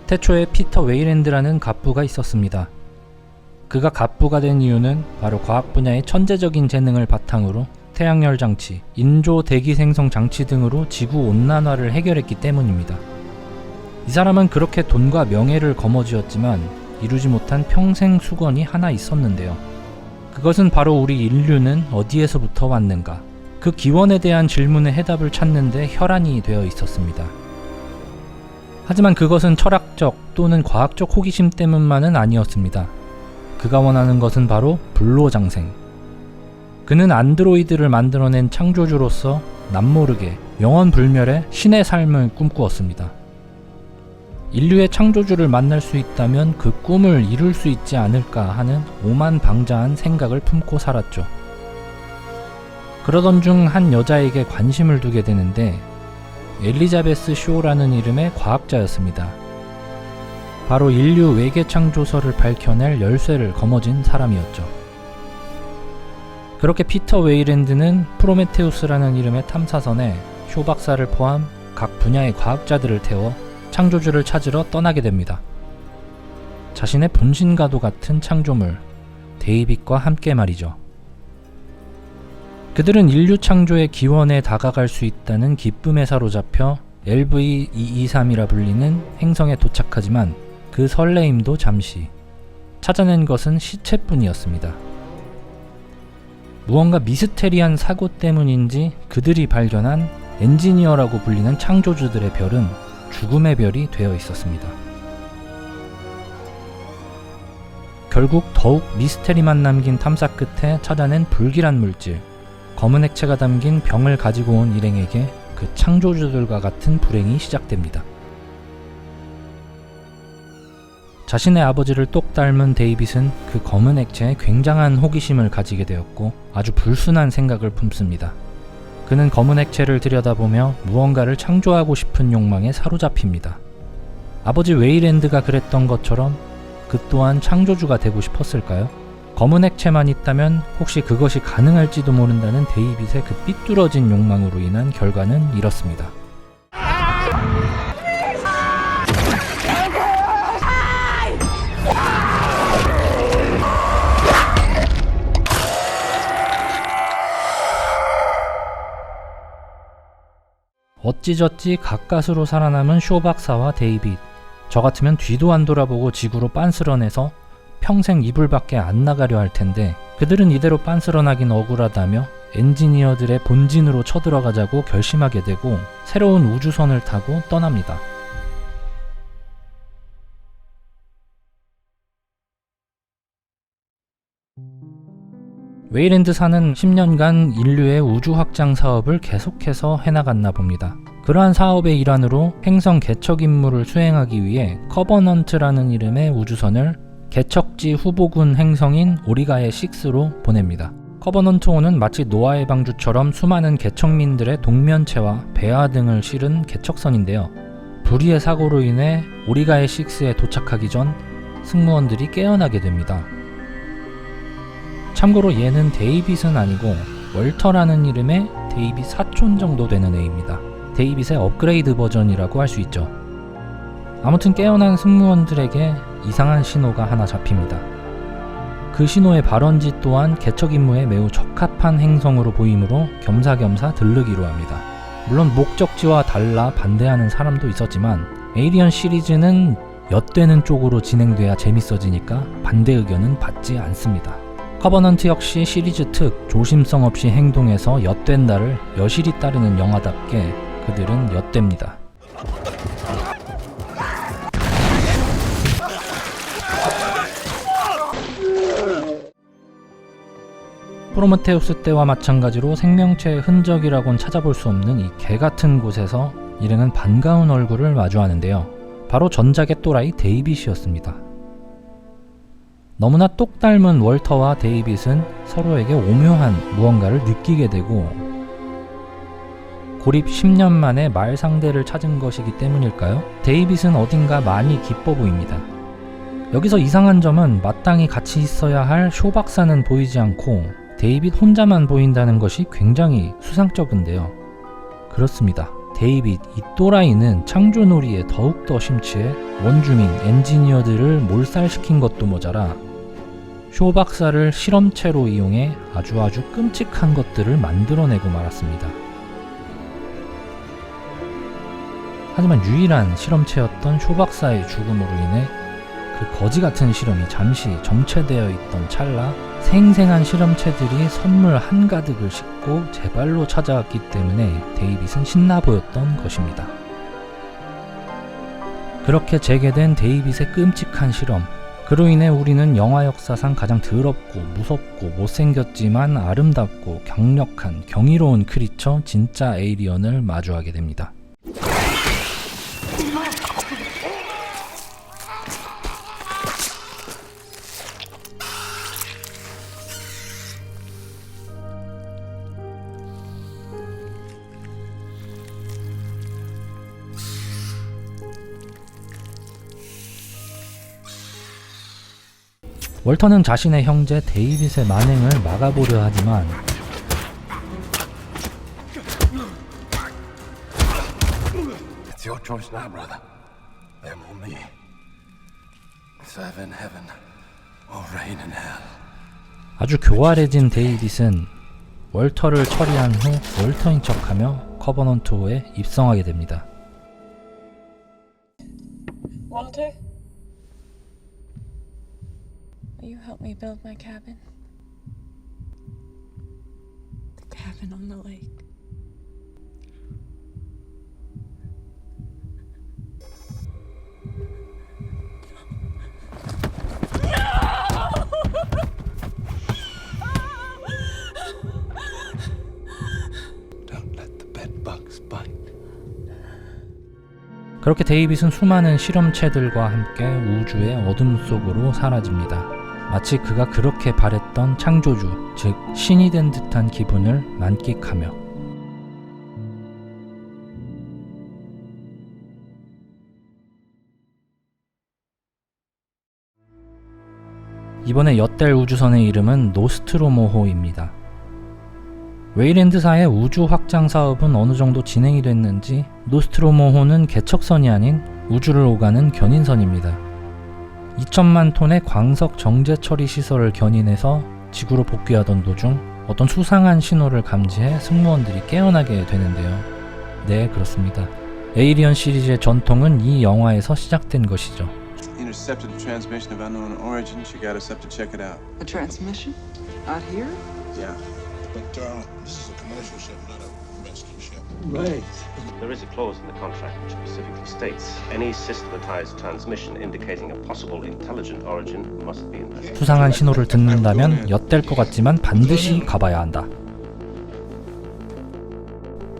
태초에 피터 웨이랜드라는 갑부가 있었습니다. 그가 갑부가 된 이유는 바로 과학 분야의 천재적인 재능을 바탕으로 태양열 장치, 인조 대기 생성 장치 등으로 지구 온난화를 해결했기 때문입니다. 이 사람은 그렇게 돈과 명예를 거머쥐었지만 이루지 못한 평생 수건이 하나 있었는데요. 그것은 바로 우리 인류는 어디에서부터 왔는가? 그 기원에 대한 질문의 해답을 찾는데 혈안이 되어 있었습니다. 하지만 그것은 철학적 또는 과학적 호기심 때문만은 아니었습니다. 그가 원하는 것은 바로 불로장생. 그는 안드로이드를 만들어낸 창조주로서 남모르게 영원불멸의 신의 삶을 꿈꾸었습니다. 인류의 창조주를 만날 수 있다면 그 꿈을 이룰 수 있지 않을까 하는 오만방자한 생각을 품고 살았죠. 그러던 중 한 여자에게 관심을 두게 되는데 엘리자베스 쇼라는 이름의 과학자였습니다. 바로 인류 외계 창조설을 밝혀낼 열쇠를 거머쥔 사람이었죠. 그렇게 피터 웨이랜드는 프로메테우스라는 이름의 탐사선에 쇼 박사를 포함 각 분야의 과학자들을 태워 창조주를 찾으러 떠나게 됩니다. 자신의 본신과도 같은 창조물, 데이빗과 함께 말이죠. 그들은 인류 창조의 기원에 다가갈 수 있다는 기쁨에 사로잡혀 LV-223이라 불리는 행성에 도착하지만 그 설레임도 잠시. 찾아낸 것은 시체뿐이었습니다. 무언가 미스테리한 사고 때문인지 그들이 발견한 엔지니어라고 불리는 창조주들의 별은 죽음의 별이 되어 있었습니다. 결국 더욱 미스테리만 남긴 탐사 끝에 찾아낸 불길한 물질, 검은 액체가 담긴 병을 가지고 온 일행에게 그 창조주들과 같은 불행이 시작됩니다. 자신의 아버지를 똑 닮은 데이빗은 그 검은 액체에 굉장한 호기심을 가지게 되었고 아주 불순한 생각을 품습니다. 그는 검은 액체를 들여다보며 무언가를 창조하고 싶은 욕망에 사로잡힙니다. 아버지 웨이랜드가 그랬던 것처럼 그 또한 창조주가 되고 싶었을까요? 검은 액체만 있다면 혹시 그것이 가능할지도 모른다는 데이빗의 그 삐뚤어진 욕망으로 인한 결과는 이렇습니다. 어찌저찌 가까스로 살아남은 쇼 박사와 데이빗. 저 같으면 뒤도 안 돌아보고 지구로 빤스런해서 평생 이불 밖에 안 나가려 할 텐데 그들은 이대로 빤스런하긴 억울하다며 엔지니어들의 본진으로 쳐들어가자고 결심하게 되고 새로운 우주선을 타고 떠납니다. 웨이랜드사는 10년간 인류의 우주 확장 사업을 계속해서 해나갔나 봅니다. 그러한 사업의 일환으로 행성 개척 임무를 수행하기 위해 커버넌트라는 이름의 우주선을 개척지 후보군 행성인 오리가의 6로 보냅니다. 커버넌트5는 마치 노아의 방주처럼 수많은 개척민들의 동면체와 배아 등을 실은 개척선인데요. 불의의 사고로 인해 오리가의 6에 도착하기 전 승무원들이 깨어나게 됩니다. 참고로 얘는 데이빗은 아니고 월터라는 이름의 데이빗 사촌 정도 되는 애입니다. 데이빗의 업그레이드 버전이라고 할 수 있죠. 아무튼 깨어난 승무원들에게 이상한 신호가 하나 잡힙니다. 그 신호의 발원지 또한 개척 임무에 매우 적합한 행성으로 보이므로 겸사겸사 들르기로 합니다. 물론 목적지와 달라 반대하는 사람도 있었지만 에이리언 시리즈는 엿되는 쪽으로 진행돼야 재밌어지니까 반대 의견은 받지 않습니다. 커버넌트 역시 시리즈 특 조심성 없이 행동해서 엿된다를 여실히 따르는 영화답게 그들은 엿됩니다. 프로메테우스 때와 마찬가지로 생명체의 흔적이라곤 찾아볼 수 없는 이 개같은 곳에서 일행은 반가운 얼굴을 마주하는데요. 바로 전작의 또라이 데이빗이었습니다. 너무나 똑 닮은 월터와 데이빗은 서로에게 오묘한 무언가를 느끼게 되고 고립 10년 만에 말 상대를 찾은 것이기 때문일까요? 데이빗은 어딘가 많이 기뻐 보입니다. 여기서 이상한 점은 마땅히 같이 있어야 할 쇼 박사는 보이지 않고 데이빗 혼자만 보인다는 것이 굉장히 수상쩍은데요. 그렇습니다. 데이빗 이 또라이는 창조놀이에 더욱더 심취해 원주민 엔지니어들을 몰살시킨 것도 모자라 쇼 박사를 실험체로 이용해 아주 끔찍한 것들을 만들어내고 말았습니다. 하지만 유일한 실험체였던 쇼 박사의 죽음으로 인해 그 거지같은 실험이 잠시 정체되어 있던 찰나 생생한 실험체들이 선물 한가득을 싣고 제 발로 찾아왔기 때문에 데이빗은 신나 보였던 것입니다. 그렇게 재개된 데이빗의 끔찍한 실험, 그로 인해 우리는 영화 역사상 가장 더럽고 무섭고 못생겼지만 아름답고 강력한 경이로운 크리처 진짜 에이리언을 마주하게 됩니다. 월터는 자신의 형제 데이빗의 만행을 막아보려 하지만 It's your choice now, brother. Them or me. Serve in heaven or reign in hell. 아주 교활해진 데이빗은 월터를 처리한 후 월터인 척하며 커버넌트호에 입성하게 됩니다. Walter? Will you help me build my cabin? The cabin on the lake. Don't let the bed bugs bite. 그렇게 데이빗은 수많은 실험체들과 함께 우주의 어둠 속으로 사라집니다. 마치 그가 그렇게 바랬던 창조주, 즉 신이 된 듯한 기분을 만끽하며 이번에 엿될 우주선의 이름은 노스트로모호입니다. 웨이랜드사의 우주 확장 사업은 어느 정도 진행이 됐는지 노스트로모호는 개척선이 아닌 우주를 오가는 견인선입니다. 2천만 톤의 광석 정제 처리 시설을 견인해서 지구로 복귀하던 도중 어떤 수상한 신호를 감지해 승무원들이 깨어나게 되는데요. 네, 그렇습니다. 에이리언 시리즈의 전통은 이 영화에서 시작된 것이죠. Intercepted a transmission of unknown origin. She got us up to check it out. A transmission? Out here? Yeah. But this is a commercial ship, not a rescue ship. Right. There is a clause in the contract which specifically states any systematized transmission indicating a possible intelligent origin must be investigated. 수상한 신호를 듣는다면 엿될 것 같지만 반드시 가봐야 한다.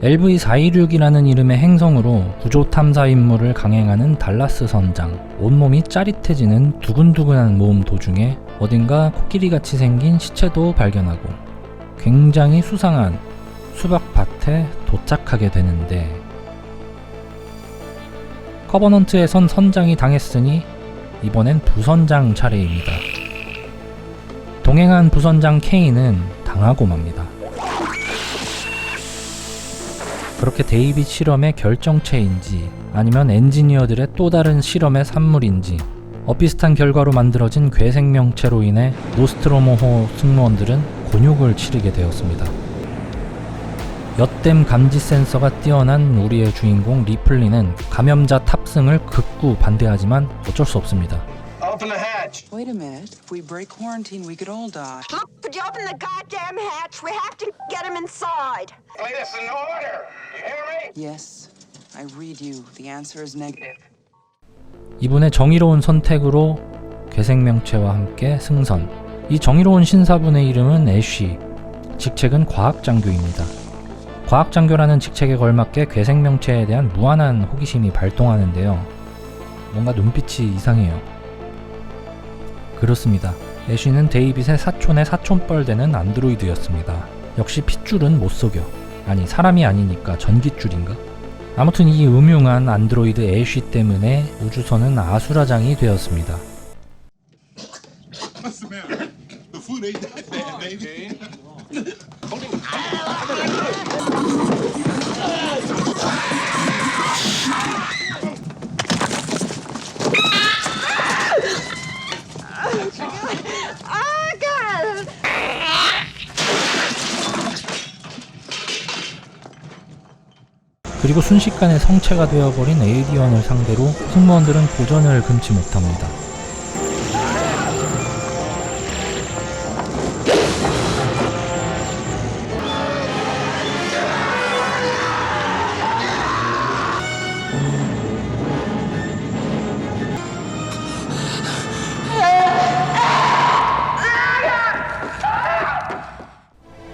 LV-416이라는 이름의 행성으로 구조 탐사 임무를 강행하는 달라스 선장. 온몸이 짜릿해지는 두근두근한 모험 도중에 어딘가 코끼리같이 생긴 시체도 발견하고 굉장히 수상한 수박밭에 도착하게 되는데 커버넌트에선 선장이 당했으니 이번엔 부선장 차례입니다. 동행한 부선장 케인은 당하고 맙니다. 그렇게 데이빗 실험의 결정체인지 아니면 엔지니어들의 또 다른 실험의 산물인지 엇비슷한 결과로 만들어진 괴생명체로 인해 노스트로모호 승무원들은 곤욕을 치르게 되었습니다. 엿댐 감지 센서가 뛰어난 우리의 주인공 리플리는 감염자 탑승을 극구 반대하지만 어쩔 수 없습니다. Open the hatch. Wait a minute. If we break quarantine, we could all die. Look, could you open the goddamn hatch? We have to get him inside. Wait, that's an order. You hear me? Yes, I read you. The answer is negative. 이분의 정의로운 선택으로 괴생명체와 함께 승선. 이 정의로운 신사분의 이름은 애쉬. 직책은 과학장교입니다. 과학장교라는 직책에 걸맞게 괴생명체에 대한 무한한 호기심이 발동하는데요. 뭔가 눈빛이 이상해요. 그렇습니다. 애쉬는 데이빗의 사촌의 사촌뻘 되는 안드로이드였습니다. 역시 핏줄은 못 속여. 아니, 사람이 아니니까 전깃줄인가? 아무튼 이 음흉한 안드로이드 애쉬 때문에 우주선은 아수라장이 되었습니다. What's the matter? The food ain't that bad, baby. 그리고 순식간에 성체가 되어버린 에이리언을 상대로 승무원들은 도전을 금치 못합니다.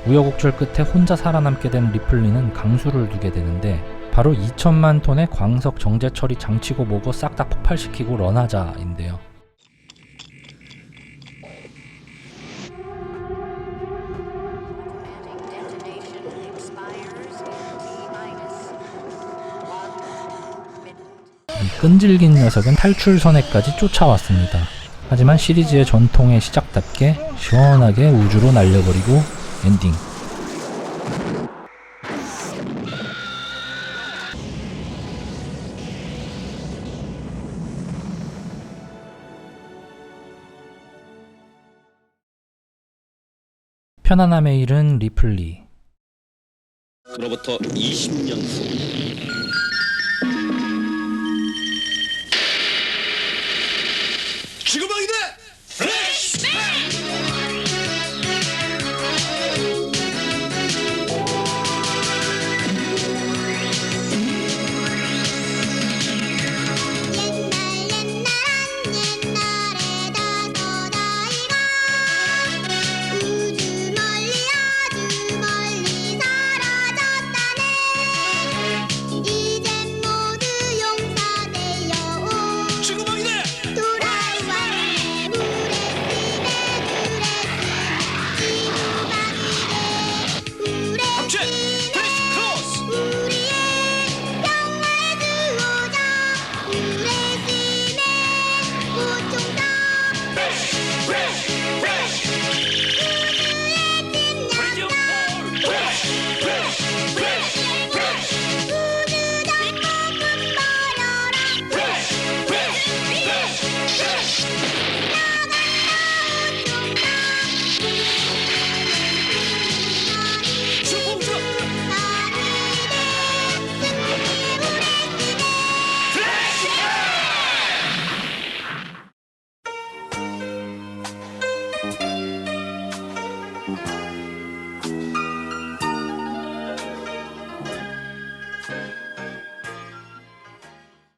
우여곡절 끝에 혼자 살아남게 된 리플리는 강수를 두게 되는데 바로 2천만 톤의 광석 정제 처리 장치고 뭐고 싹 다 폭발시키고 런하자인데요. 이 끈질긴 녀석은 탈출선에까지 쫓아왔습니다. 하지만 시리즈의 전통의 시작답게 시원하게 우주로 날려버리고 엔딩. 편안함에 이른 리플리. 그로부터 20년 후